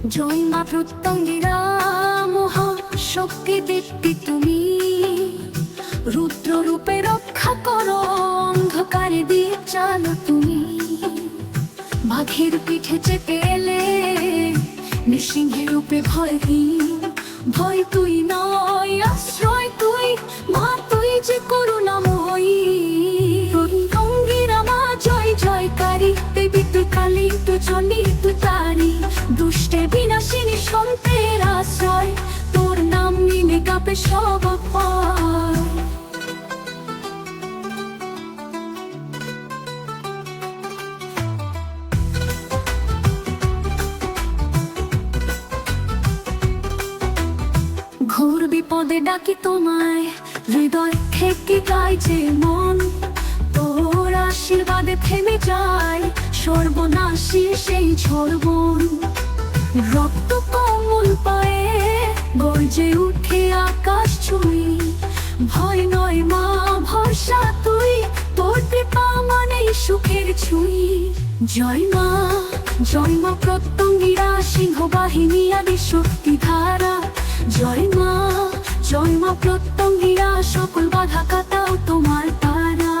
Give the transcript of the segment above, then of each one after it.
জয় মা প্রত্যঙ্গিরা মহা শক্তি দীপ্তি তুমি, রুদ্র রূপে রক্ষা করো অন্ধকারে দিয়ে চালো তুমি। বাঘের পিঠে চেপে এলে নৃসিংহের রূপে ভয়হীন, ভয় তুই নয় আশ্রয় তুই, মা তুই যে করুণাময়ী। প্রত্যঙ্গিরা মা জয় জয়কারী, দেবী তুই কালী তুই জনি তুই তারি, দুষ্টের বিনাশিনী সন্তের আশ্রয়, তোর নাম নিলে কাঁপে সব ভয়। ঘোর বিপদে ডাকি তোমায়, হৃদয় থেকে গাইছে মন, তোর আশীর্বাদে থেমে যায় সর্বনাশী সেই ঝড়বন। রক্ত কমল পায়ে গর্জে উঠে আকাশ ছুঁই, ভয় নয় মা ভরসা তুই, তোর কৃপা মানেই সুখের ছুঁই। জয় মা প্রত্যঙ্গিরা সিংহ বাহিনী আদি শক্তি ধারা, জয় মা প্রত্যঙ্গিরা সকল বাধা কাটাও তোমার তারা।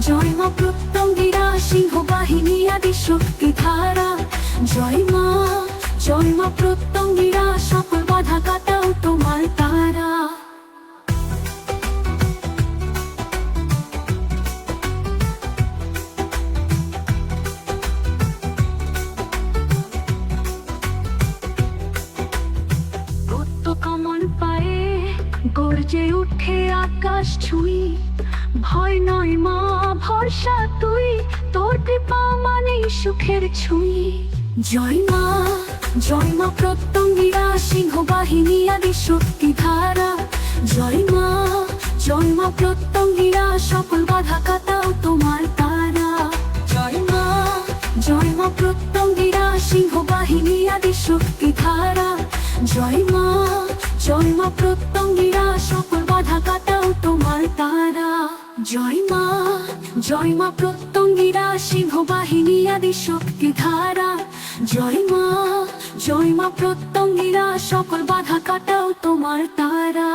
জয় মা প্রত্যঙ্গিরা সিংহ বাহিনী আদি শক্তি ধারা, জয় মা প্রত্যঙ্গিরা সকল বাধা কাটাও তোমার তারা। কমল পায়ে গর্জে উঠে আকাশ ছুঁই, ভয় নয় মা ভরসা তুই, তোর কৃপা মানেই সুখের ছুঁই। জয় মা প্রত্যঙ্গিরা সিংহ বাহিনী আদি শক্তি ধারা, জয় মা প্রত্যঙ্গিরা সকল বাধা কাটাও তোমার তারা। জয় মা প্রত্যঙ্গিরা সিংহ বাহিনী আদি শক্তি ধারা, জয় মা প্রত্যঙ্গিরা সকল বাধা কাটাও তোমার তারা। জয় মা প্রত্যঙ্গিরা সিংহ বাহিনী আদি শক্তি ধারা, জয় মা প্রত্যঙ্গিরা সকল বাধা কাটাও তোমার তারা।